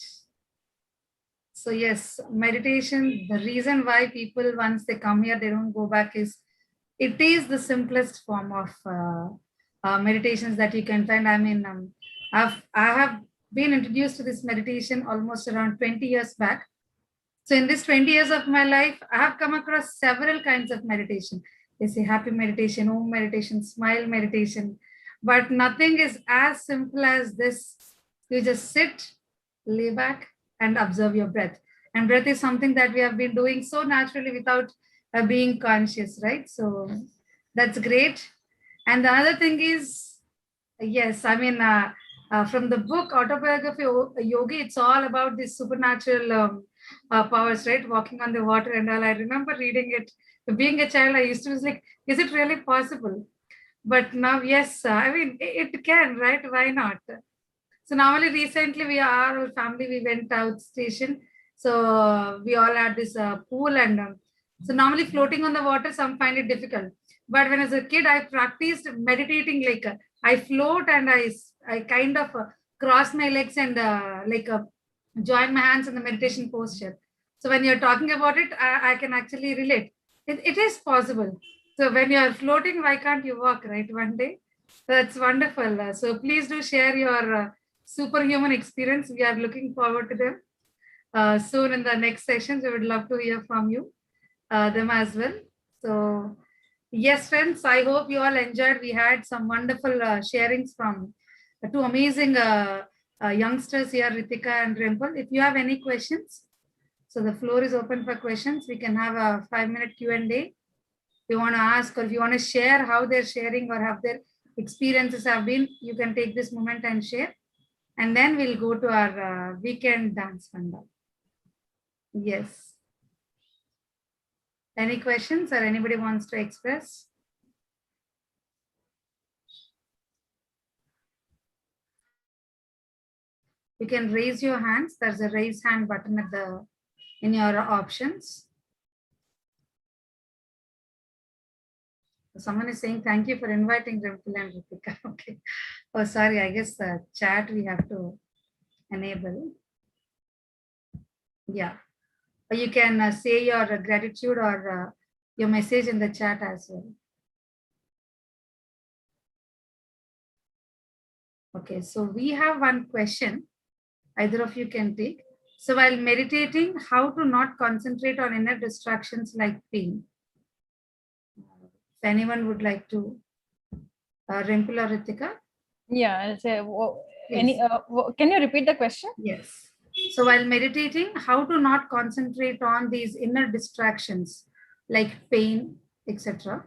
Speaker 3: So yes, meditation, the reason why people, once they come here, they don't go back is, it is the simplest form of meditations that you can find. I mean, I have been introduced to this meditation almost around 20 years back. So in this 20 years of my life, I have come across several kinds of meditation. They say happy meditation, om meditation, smile meditation, but nothing is as simple as this. You just sit, lay back, and observe your breath. And breath is something that we have been doing so naturally without being conscious, right? So that's great. And the other thing is, yes, I mean, from the book Autobiography of a Yogi, it's all about this supernatural powers, right? Walking on the water and all. I remember reading it. Being a child, I used to be like, is it really possible? But now, yes, I mean, it can, right? Why not? So now only recently our family, we went out station. So we all had this pool, and so normally floating on the water, some find it difficult. But when as a kid, I practiced meditating, like I float and I kind of cross my legs and join my hands in the meditation posture. So when you're talking about it, I can actually relate. It is possible. So when you're floating, why can't you walk, right? One day. That's wonderful. So please do share your superhuman experience. We are looking forward to them soon in the next sessions. We would love to hear from you, them as well. So yes, friends, I hope you all enjoyed. We had some wonderful sharings from two amazing youngsters here, Ritika and Rimple. If you have any questions, so the floor is open for questions. We can have a 5-minute Q&A. If you want to ask, or if you want to share how they're sharing or have their experiences have been, you can take this moment and share. And then we'll go to our weekend dance funda. Yes. Any questions or anybody wants to express? You can raise your hands. There's a raise hand button at in your options. Someone is saying thank you for inviting Rimple and Ritika. Okay. Oh, sorry. I guess the chat we have to enable. Yeah. Or you can say your gratitude or your message in the chat as well. Okay. So we have one question. Either of you can take. So while meditating, how to not concentrate on inner distractions like pain? If anyone would like to, Rimple or Ritika?
Speaker 8: Yeah. So,
Speaker 3: Please.
Speaker 8: can you repeat the question?
Speaker 3: Yes. So while meditating, how to not concentrate on these inner distractions like pain, etc.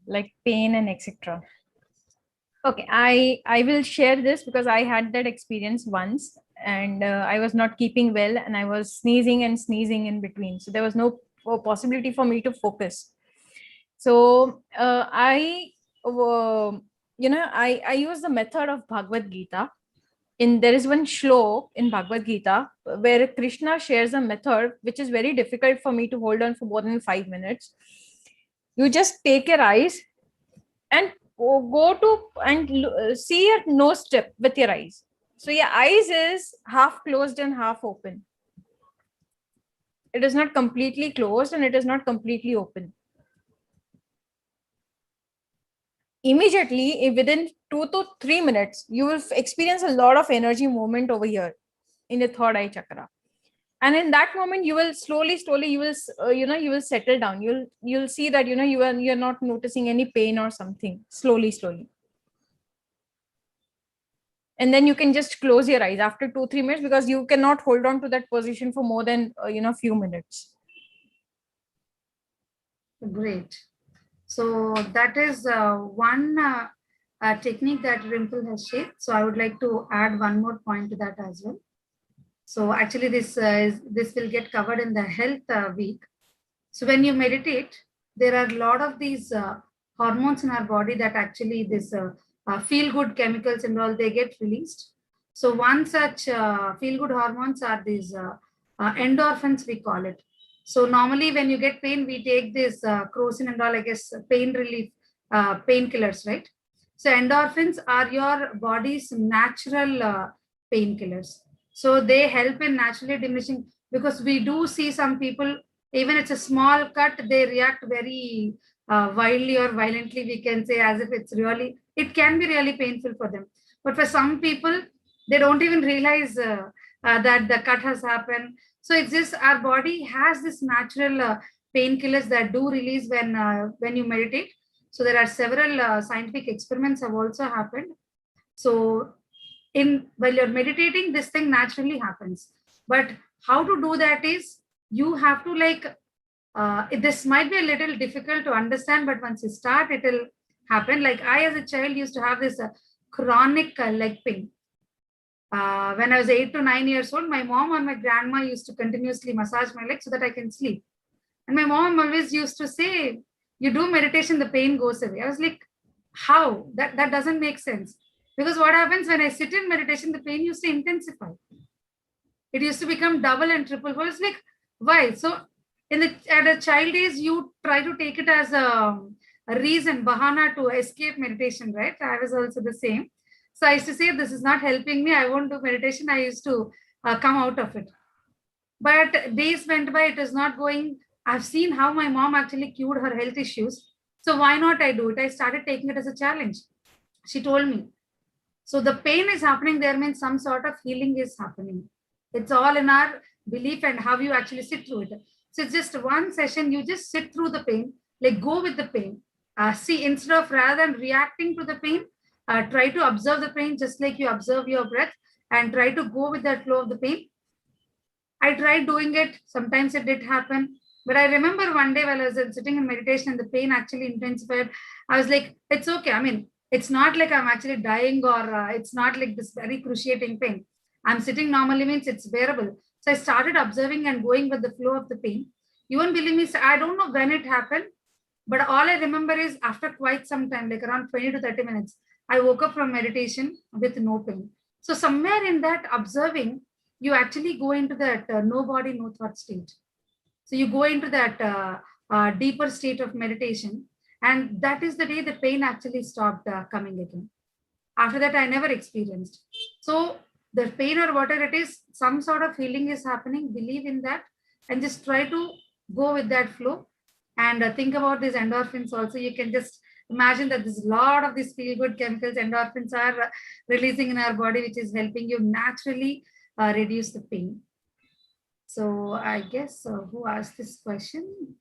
Speaker 8: Like pain and etc. Okay, I will share this because I had that experience once, and I was not keeping well, and I was sneezing and sneezing in between, so there was no possibility for me to focus. So I use the method of Bhagavad Gita. There is one shlok in Bhagavad Gita where Krishna shares a method which is very difficult for me to hold on for more than 5 minutes. You just take your eyes and go to and see your nose tip with your eyes. So your eyes is half closed and half open. It is not completely closed and it is not completely open. Immediately, within 2 to 3 minutes, you will experience a lot of energy movement over here in the third eye chakra. And in that moment, you will slowly you will you will settle down. You'll see that you're not noticing any pain or something. Slowly. And then you can just close your eyes after 2-3 minutes, because you cannot hold on to that position for more than few minutes.
Speaker 3: Great. So that is one technique that Rimple has shared. So I would like to add one more point to that as well. So actually this will get covered in the health week. So when you meditate, there are a lot of these hormones in our body that actually this feel good chemicals and all, they get released. So one such feel good hormones are these endorphins, we call it. So normally when you get pain, we take this crocin and all, I guess, pain relief painkillers, right? So endorphins are your body's natural painkillers. So they help in naturally diminishing, because we do see some people, even it's a small cut, they react very wildly or violently, we can say, as if it can be really painful for them. But for some people, they don't even realize that the cut has happened. So it's just our body has this natural painkillers that do release when you meditate. So there are several scientific experiments have also happened. So while you're meditating, this thing naturally happens. But how to do that is, you have to this might be a little difficult to understand, but once you start, it will happen. Like I, as a child, used to have this chronic leg pain. When I was 8 to 9 years old, my mom or my grandma used to continuously massage my leg so that I can sleep. And my mom always used to say, you do meditation, the pain goes away. I was like, how? That doesn't make sense. Because what happens when I sit in meditation, the pain used to intensify. It used to become double and triple. I was like, why? So at a child age, you try to take it as a reason, bahana, to escape meditation, right? I was also the same. So I used to say, this is not helping me, I won't do meditation. I used to come out of it. But days went by, it is not going. I've seen how my mom actually cured her health issues. So why not I do it? I started taking it as a challenge. She told me. So the pain is happening there means some sort of healing is happening. It's all in our belief and how you actually sit through it. So it's just one session, you just sit through the pain, like go with the pain. See, instead of rather than reacting to the pain, try to observe the pain just like you observe your breath, and try to go with that flow of the pain. I tried doing it. Sometimes it did happen. But I remember one day while I was sitting in meditation and the pain actually intensified, I was like, it's okay. I mean, it's not like I'm actually dying, or it's not like this very cruciating pain. I'm sitting normally means it's bearable. So I started observing and going with the flow of the pain. You won't believe me, I don't know when it happened, but all I remember is after quite some time, like around 20 to 30 minutes, I woke up from meditation with no pain. So somewhere in that observing, you actually go into that no body, no thought state. So you go into that deeper state of meditation. And that is the day the pain actually stopped coming again. After that, I never experienced. So the pain or whatever it is, some sort of healing is happening. Believe in that and just try to go with that flow. And think about these endorphins also. You can just imagine that there's a lot of these feel-good chemicals, endorphins are releasing in our body, which is helping you naturally reduce the pain. So I guess who asked this question?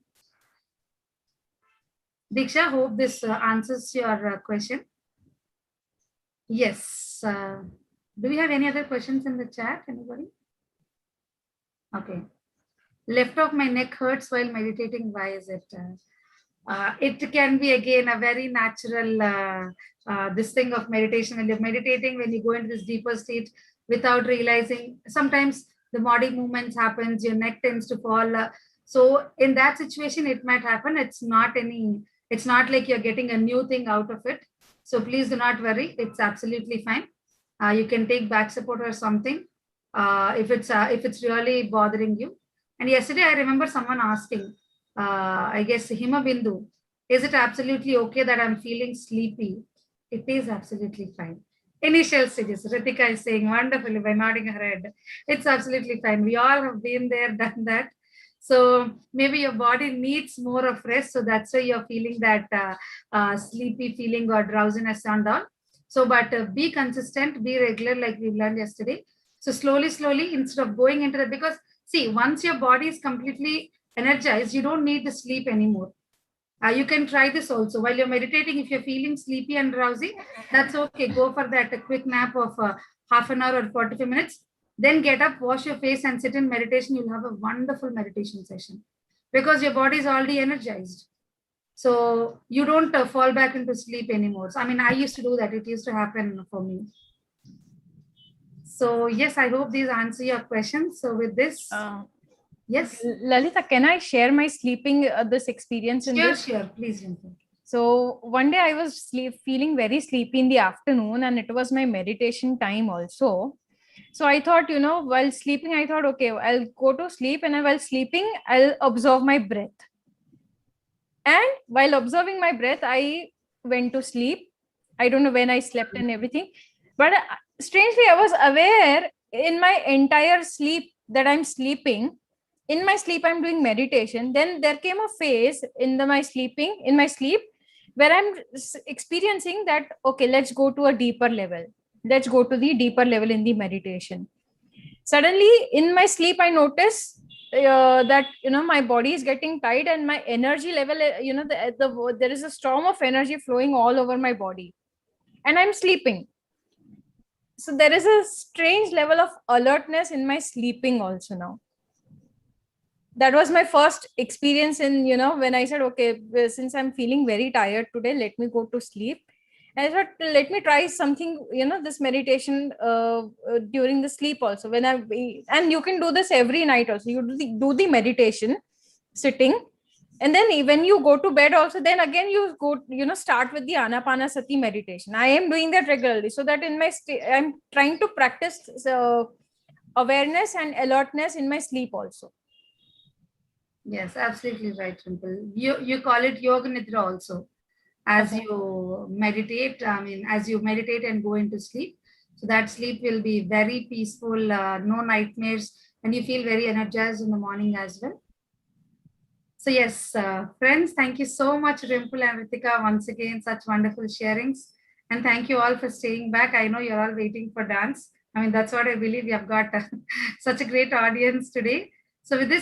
Speaker 3: Diksha, hope this answers your question. Yes. Do we have any other questions in the chat? Anybody? Okay. Left of my neck hurts while meditating. Why is it? It can be again a very natural this thing of meditation. When you're meditating, when you go into this deeper state without realizing, sometimes the body movements happens, your neck tends to fall. So in that situation, it might happen. It's not like you're getting a new thing out of it. So please do not worry. It's absolutely fine. You can take back support or something if it's really bothering you. And yesterday, I remember someone asking, I guess Hima Bindu, is it absolutely okay that I'm feeling sleepy? It is absolutely fine. Initial stages, Ritika is saying wonderfully by nodding her head. It's absolutely fine. We all have been there, done that. So maybe your body needs more of rest. So that's why you're feeling that sleepy feeling or drowsiness and all. So, but be consistent, be regular, like we learned yesterday. So slowly, instead of going into that, because see, once your body is completely energized, you don't need the sleep anymore. You can try this also while you're meditating. If you're feeling sleepy and drowsy, that's okay. Go for that a quick nap of half an hour or 45 minutes. Then get up, wash your face, and sit in meditation. You'll have a wonderful meditation session because your body is already energized. So you don't fall back into sleep anymore. So, I mean, I used to do that. It used to happen for me. So yes, I hope these answer your questions. So with this, yes,
Speaker 8: Lalita, can I share my sleeping this experience in this?
Speaker 3: Sure, please.
Speaker 8: So one day I was feeling very sleepy in the afternoon, and it was my meditation time also. So I thought, while sleeping, I thought, okay, I'll go to sleep, and while sleeping, I'll observe my breath. And while observing my breath, I went to sleep. I don't know when I slept and everything, but strangely, I was aware in my entire sleep that I'm sleeping. In my sleep, I'm doing meditation. Then there came a phase in my sleep, where I'm experiencing that, okay, let's go to a deeper level. Let's go to the deeper level in the meditation. Suddenly, in my sleep, I notice that my body is getting tight, and my energy level, there is a storm of energy flowing all over my body, and I'm sleeping. So there is a strange level of alertness in my sleeping also now. That was my first experience in, when I said, okay, since I'm feeling very tired today, let me go to sleep. And I thought, let me try something, this meditation during the sleep also. And you can do this every night also. You do the meditation sitting. And then when you go to bed also, then again you go, start with the Anapanasati meditation. I am doing that regularly, so that I'm trying to practice awareness and alertness in my sleep also.
Speaker 3: Yes, absolutely right, Dimple. You call it Yoga Nidra also. As you meditate, as you meditate and go into sleep, so that sleep will be very peaceful, no nightmares, and you feel very energized in the morning as well. So yes, friends, thank you so much, Dimple and Ritika, once again, such wonderful sharings. And thank you all for staying back. I know you're all waiting for dance. That's what I believe. We have got such a great audience today. So with this,